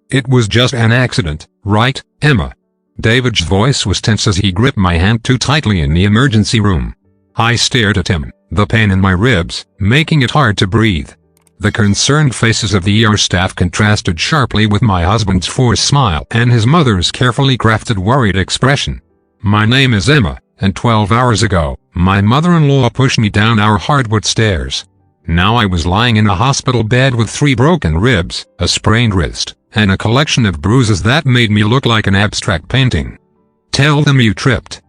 It was just an accident, right, Emma? David's voice was tense as he gripped my hand too tightly in the emergency room. I stared at him, the pain in my ribs, making it hard to breathe. The concerned faces of the ER staff contrasted sharply with my husband's forced smile and his mother's carefully crafted worried expression. My name is Emma, and 12 hours ago, my mother-in-law pushed me down our hardwood stairs. Now I was lying in a hospital bed with 3 broken ribs, a sprained wrist, and a collection of bruises that made me look like an abstract painting. Tell them you tripped.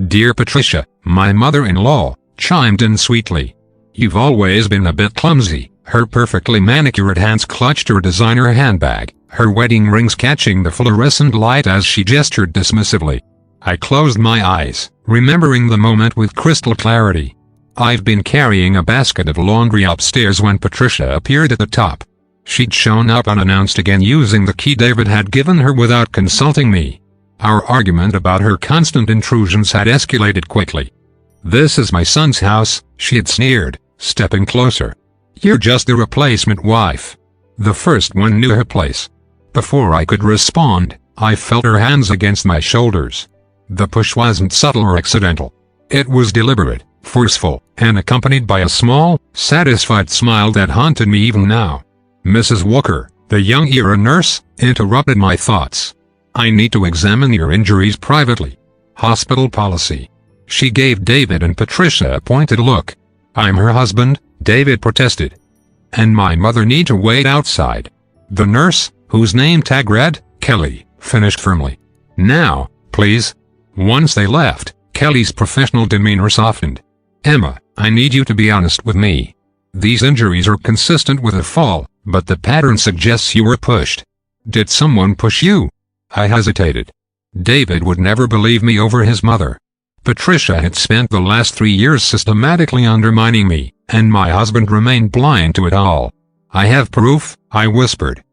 Dear Patricia, my mother-in-law chimed in sweetly. You've always been a bit clumsy. Her perfectly manicured hands clutched her designer handbag, her wedding rings catching the fluorescent light as she gestured dismissively. I closed my eyes, remembering the moment with crystal clarity. I've been carrying a basket of laundry upstairs when Patricia appeared at the top. She'd shown up unannounced again using the key David had given her without consulting me. Our argument about her constant intrusions had escalated quickly. This is my son's house, she had sneered, stepping closer. You're just the replacement wife. The first one knew her place. Before I could respond, I felt her hands against my shoulders. The push wasn't subtle or accidental. It was deliberate, forceful, and accompanied by a small, satisfied smile that haunted me even now. Mrs. Walker, the young ER nurse, interrupted my thoughts. I need to examine your injuries privately. Hospital policy. She gave David and Patricia a pointed look. I'm her husband, David protested. And my mother need to wait outside. The nurse, whose name tag read, Kelly, finished firmly. Now, please. Once they left, Kelly's professional demeanor softened. Emma, I need you to be honest with me. These injuries are consistent with a fall, but the pattern suggests you were pushed. Did someone push you? I hesitated. David would never believe me over his mother. Patricia had spent the last 3 years systematically undermining me, and my husband remained blind to it all. I have proof, I whispered.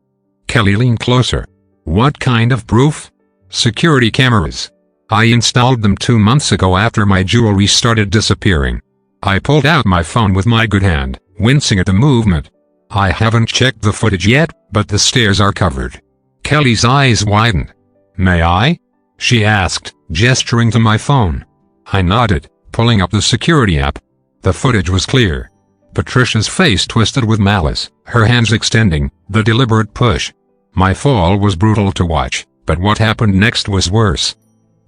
Kelly leaned closer. What kind of proof? Security cameras. I installed them 2 months ago after my jewelry started disappearing. I pulled out my phone with my good hand, wincing at the movement. I haven't checked the footage yet, but the stairs are covered. Kelly's eyes widened. May I? She asked, gesturing to my phone. I nodded, pulling up the security app. The footage was clear. Patricia's face twisted with malice, her hands extending, the deliberate push. My fall was brutal to watch, but what happened next was worse.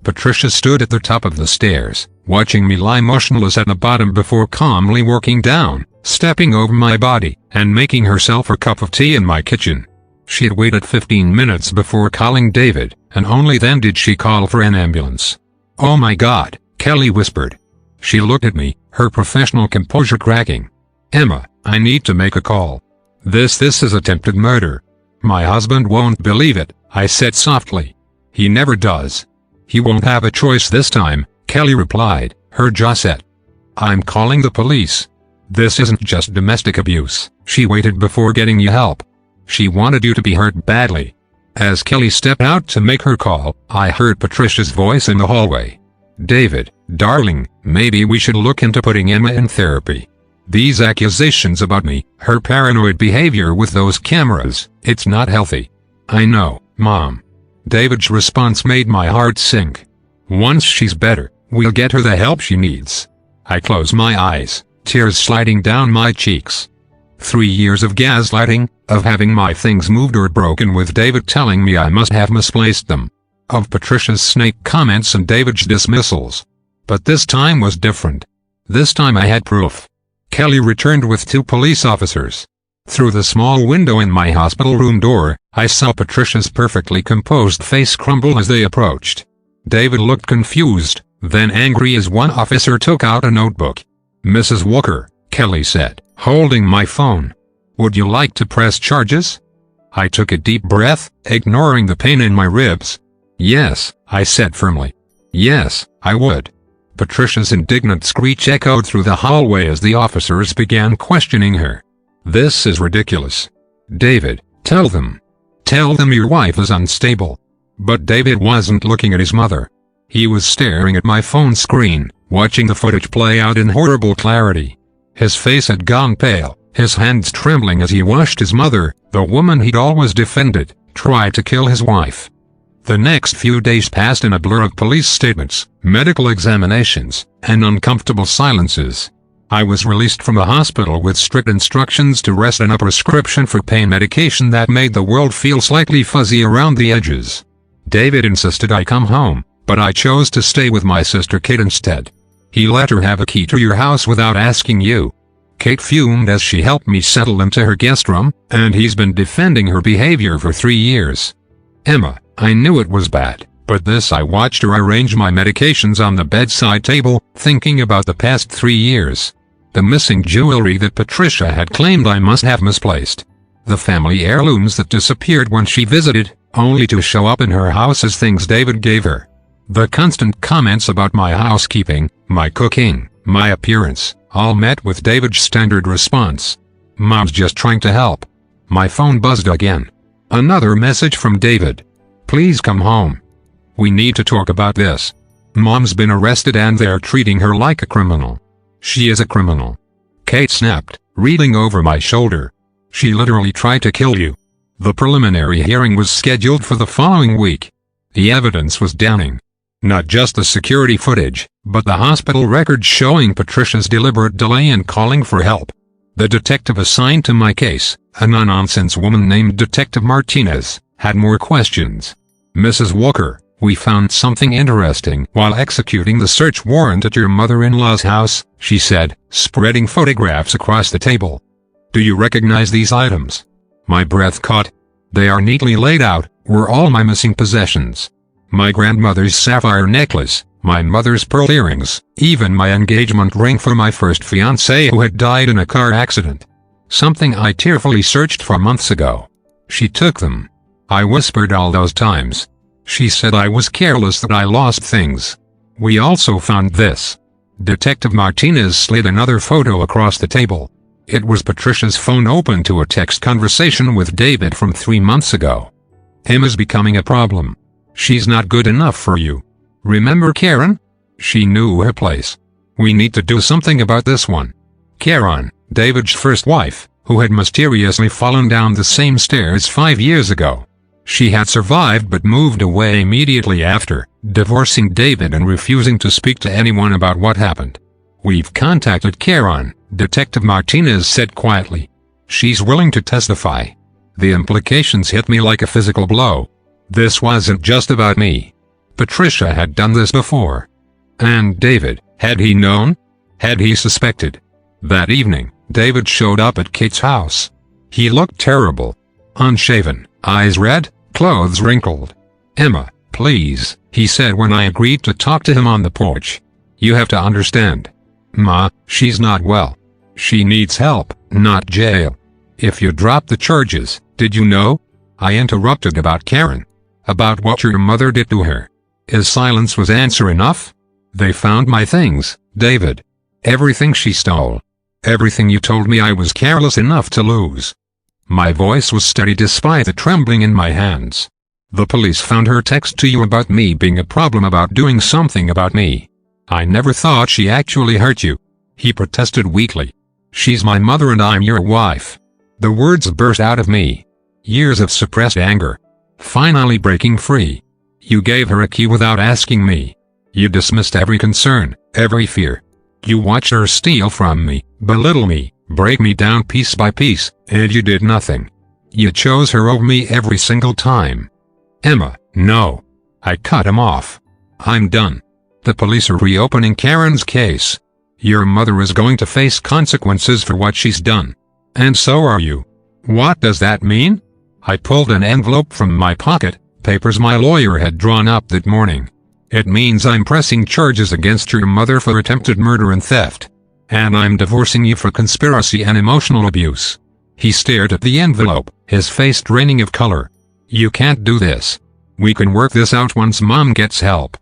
Patricia stood at the top of the stairs, watching me lie motionless at the bottom before calmly working down, stepping over my body, and making herself a cup of tea in my kitchen. She had waited 15 minutes before calling David, and only then did she call for an ambulance. Oh my God, Kelly whispered. She looked at me, her professional composure cracking. Emma, I need to make a call. This is attempted murder. My husband won't believe it, I said softly. He never does. He won't have a choice this time, Kelly replied, her jaw set. I'm calling the police. This isn't just domestic abuse. She waited before getting you help. She wanted you to be hurt badly. As Kelly stepped out to make her call, I heard Patricia's voice in the hallway. David, darling, maybe we should look into putting Emma in therapy. These accusations about me, her paranoid behavior with those cameras, it's not healthy. I know, Mom. David's response made my heart sink. Once she's better, we'll get her the help she needs. I closed my eyes, tears sliding down my cheeks. 3 years of gaslighting, of having my things moved or broken with David telling me I must have misplaced them. Of Patricia's snake comments and David's dismissals. But this time was different. This time I had proof. Kelly returned with 2 police officers. Through the small window in my hospital room door, I saw Patricia's perfectly composed face crumble as they approached. David looked confused, then angry as one officer took out a notebook. Mrs. Walker, Kelly said, holding my phone. Would you like to press charges? I took a deep breath, ignoring the pain in my ribs. Yes, I said firmly. Yes, I would. Patricia's indignant screech echoed through the hallway as the officers began questioning her. This is ridiculous. David, tell them. Tell them your wife is unstable. But David wasn't looking at his mother. He was staring at my phone screen, watching the footage play out in horrible clarity. His face had gone pale, his hands trembling as he watched his mother, the woman he'd always defended, tried to kill his wife. The next few days passed in a blur of police statements, medical examinations, and uncomfortable silences. I was released from the hospital with strict instructions to rest and a prescription for pain medication that made the world feel slightly fuzzy around the edges. David insisted I come home, but I chose to stay with my sister Kate instead. He let her have a key to your house without asking you. Kate fumed as she helped me settle into her guest room, and he's been defending her behavior for 3 years. Emma, I knew it was bad, but I watched her arrange my medications on the bedside table, thinking about the past 3 years. The missing jewelry that Patricia had claimed I must have misplaced. The family heirlooms that disappeared when she visited, only to show up in her house as things David gave her. The constant comments about my housekeeping, my cooking, my appearance, all met with David's standard response. Mom's just trying to help. My phone buzzed again. Another message from David. Please come home. We need to talk about this. Mom's been arrested and they're treating her like a criminal. She is a criminal. Kate snapped, reading over my shoulder. She literally tried to kill you. The preliminary hearing was scheduled for the following week. The evidence was damning. Not just the security footage, but the hospital records showing Patricia's deliberate delay in calling for help. The detective assigned to my case, a no-nonsense woman named Detective Martinez, had more questions. Mrs. Walker, we found something interesting while executing the search warrant at your mother-in-law's house, she said, spreading photographs across the table. Do you recognize these items? My breath caught. They are neatly laid out, were all my missing possessions. My grandmother's sapphire necklace, my mother's pearl earrings, even my engagement ring for my first fiancé who had died in a car accident. Something I tearfully searched for months ago. She took them. I whispered all those times. She said I was careless, that I lost things. We also found this. Detective Martinez slid another photo across the table. It was Patricia's phone open to a text conversation with David from 3 months ago. Emma's becoming a problem. She's not good enough for you. Remember Karen? She knew her place. We need to do something about this one. Karen, David's first wife, who had mysteriously fallen down the same stairs 5 years ago. She had survived but moved away immediately after, divorcing David and refusing to speak to anyone about what happened. We've contacted Karen, Detective Martinez said quietly. She's willing to testify. The implications hit me like a physical blow. This wasn't just about me. Patricia had done this before. And David, had he known? Had he suspected? That evening, David showed up at Kate's house. He looked terrible. Unshaven, eyes red, clothes wrinkled. Emma, please, he said when I agreed to talk to him on the porch. You have to understand. Ma, she's not well. She needs help, not jail. If you drop the charges, did you know? I interrupted about Karen. About what your mother did to her. His silence was answer enough. They found my things, David. Everything she stole. Everything you told me I was careless enough to lose. My voice was steady despite the trembling in my hands. The police found her text to you about me being a problem, about doing something about me. I never thought she actually hurt you. He protested weakly. She's my mother and I'm your wife. The words burst out of me. Years of suppressed anger. Finally breaking free. You gave her a key without asking me. You dismissed every concern, every fear. You watched her steal from me, belittle me, break me down piece by piece, and you did nothing. You chose her over me every single time. Emma, no. I cut him off. I'm done. The police are reopening Karen's case. Your mother is going to face consequences for what she's done. And so are you. What does that mean? I pulled an envelope from my pocket, papers my lawyer had drawn up that morning. It means I'm pressing charges against your mother for attempted murder and theft. And I'm divorcing you for conspiracy and emotional abuse. He stared at the envelope, his face draining of color. You can't do this. We can work this out once Mom gets help.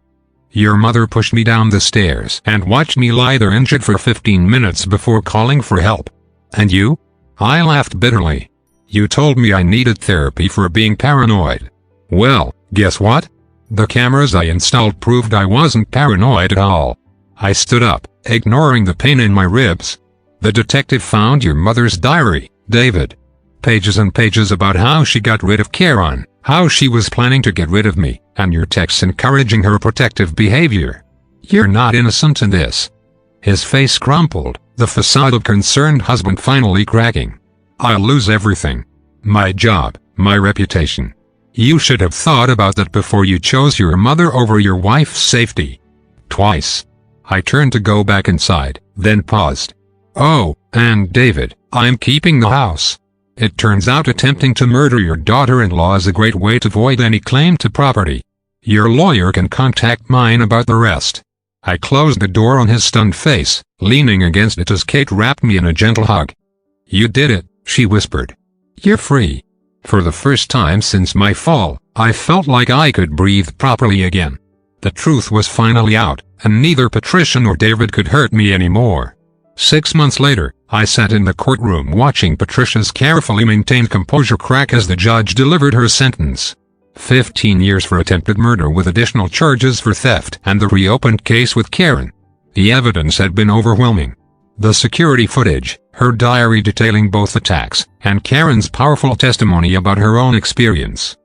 Your mother pushed me down the stairs and watched me lie there injured for 15 minutes before calling for help. And you? I laughed bitterly. You told me I needed therapy for being paranoid. Well, guess what? The cameras I installed proved I wasn't paranoid at all. I stood up, ignoring the pain in my ribs. The detective found your mother's diary, David. Pages and pages about how she got rid of Karen, how she was planning to get rid of me, and your texts encouraging her protective behavior. You're not innocent in this." His face crumpled, the facade of concerned husband finally cracking. "I'll lose everything. My job, my reputation. You should have thought about that before you chose your mother over your wife's safety." Twice. I turned to go back inside, then paused. "Oh, and David, I'm keeping the house. It turns out attempting to murder your daughter-in-law is a great way to avoid any claim to property. Your lawyer can contact mine about the rest." I closed the door on his stunned face, leaning against it as Kate wrapped me in a gentle hug. "You did it," she whispered. "You're free." For the first time since my fall, I felt like I could breathe properly again. The truth was finally out, and neither Patricia nor David could hurt me anymore. 6 months later, I sat in the courtroom watching Patricia's carefully maintained composure crack as the judge delivered her sentence. 15 years for attempted murder with additional charges for theft and the reopened case with Karen. The evidence had been overwhelming. The security footage, her diary detailing both attacks, and Karen's powerful testimony about her own experience.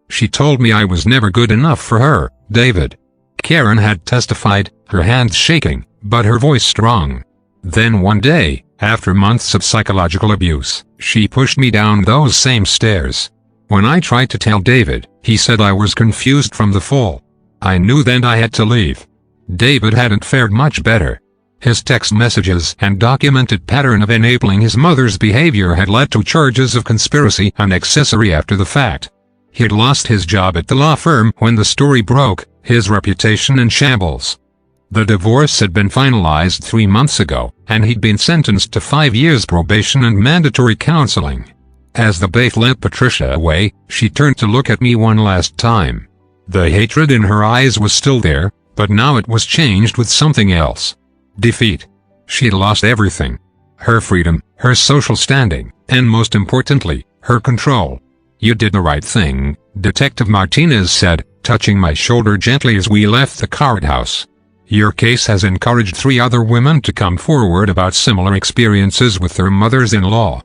She told me I was never good enough for her, David. Karen had testified, her hands shaking, but her voice strong. Then one day, after months of psychological abuse, she pushed me down those same stairs. When I tried to tell David, he said I was confused from the fall. I knew then I had to leave. David hadn't fared much better. His text messages and documented pattern of enabling his mother's behavior had led to charges of conspiracy and accessory after the fact. He'd lost his job at the law firm when the story broke, his reputation in shambles. The divorce had been finalized 3 months ago, and he'd been sentenced to 5 years probation and mandatory counseling. As the bailiff led Patricia away, she turned to look at me one last time. The hatred in her eyes was still there, but now it was changed with something else. Defeat. She'd lost everything. Her freedom, her social standing, and most importantly, her control. "You did the right thing," Detective Martinez said, touching my shoulder gently as we left the courthouse. "Your case has encouraged 3 other women to come forward about similar experiences with their mothers-in-law.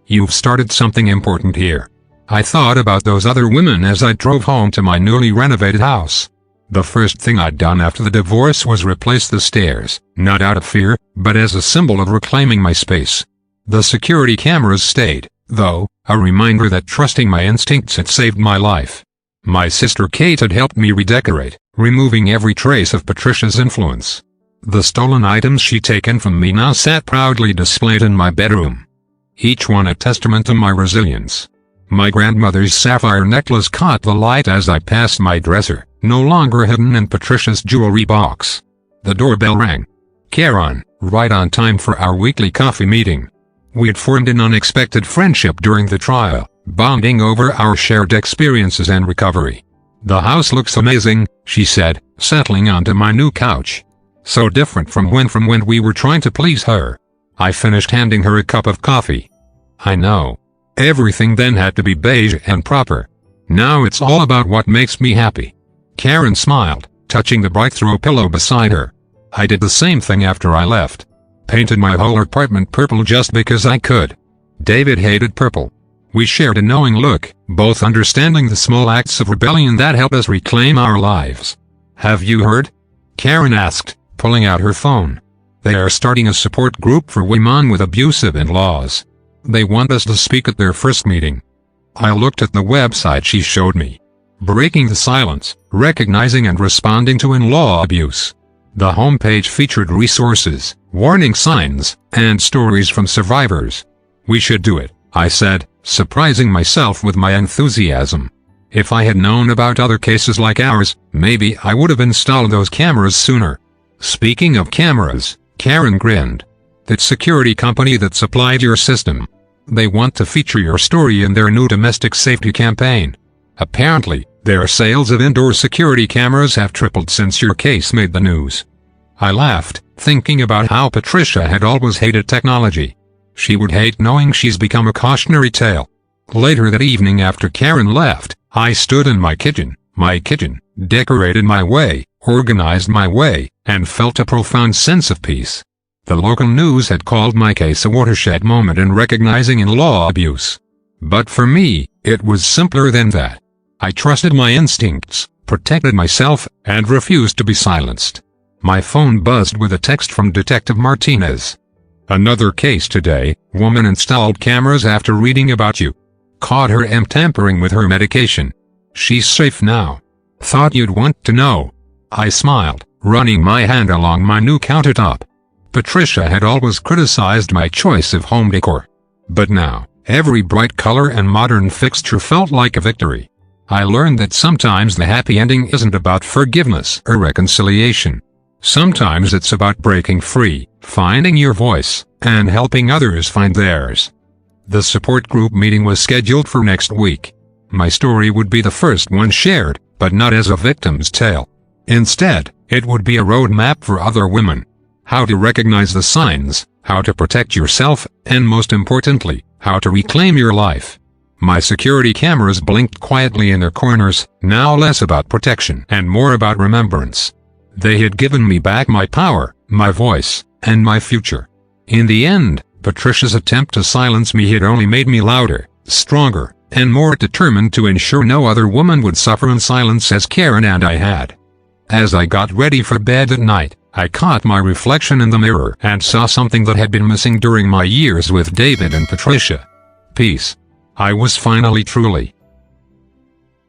You've started something important here." I thought about those other women as I drove home to my newly renovated house. The first thing I'd done after the divorce was replace the stairs, not out of fear, but as a symbol of reclaiming my space. The security cameras stayed, though, a reminder that trusting my instincts had saved my life. My sister Kate had helped me redecorate, removing every trace of Patricia's influence. The stolen items she'd taken from me now sat proudly displayed in my bedroom. Each one a testament to my resilience. My grandmother's sapphire necklace caught the light as I passed my dresser, no longer hidden in Patricia's jewelry box. The doorbell rang. Karen, right on time for our weekly coffee meeting. We had formed an unexpected friendship during the trial, bonding over our shared experiences and recovery. "The house looks amazing," she said, settling onto my new couch. "So different from when we were trying to please her." I finished handing her a cup of coffee. "I know. Everything then had to be beige and proper. Now it's all about what makes me happy." Karen smiled, touching the bright throw pillow beside her. "I did the same thing after I left. Painted my whole apartment purple just because I could." David hated purple. We shared a knowing look, both understanding the small acts of rebellion that help us reclaim our lives. "Have you heard?" Karen asked, pulling out her phone. "They are starting a support group for women with abusive in-laws. They want us to speak at their first meeting." I looked at the website she showed me. Breaking the silence, recognizing and responding to in-law abuse. The homepage featured resources, warning signs, and stories from survivors. "We should do it," I said, surprising myself with my enthusiasm. If I had known about other cases like ours, maybe I would have installed those cameras sooner. Speaking of cameras, Karen grinned. "That security company that supplied your system. They want to feature your story in their new domestic safety campaign. Apparently, their sales of indoor security cameras have tripled since your case made the news." I laughed, thinking about how Patricia had always hated technology. She would hate knowing she's become a cautionary tale. Later that evening after Karen left, I stood in my kitchen, decorated my way, organized my way, and felt a profound sense of peace. The local news had called my case a watershed moment in recognizing in-law abuse. But for me, it was simpler than that. I trusted my instincts, protected myself, and refused to be silenced. My phone buzzed with a text from Detective Martinez. Another case today, woman installed cameras after reading about you. Caught her tampering with her medication. She's safe now. Thought you'd want to know. I smiled, running my hand along my new countertop. Patricia had always criticized my choice of home decor. But now, every bright color and modern fixture felt like a victory. I learned that sometimes the happy ending isn't about forgiveness or reconciliation. Sometimes it's about breaking free, finding your voice, and helping others find theirs. The support group meeting was scheduled for next week. My story would be the first one shared, but not as a victim's tale. Instead, it would be a roadmap for other women. How to recognize the signs, how to protect yourself, and most importantly, how to reclaim your life. My security cameras blinked quietly in their corners, now less about protection and more about remembrance. They had given me back my power, my voice, and my future. In the end, Patricia's attempt to silence me had only made me louder, stronger, and more determined to ensure no other woman would suffer in silence as Karen and I had. As I got ready for bed at night, I caught my reflection in the mirror and saw something that had been missing during my years with David and Patricia. Peace. I was finally truly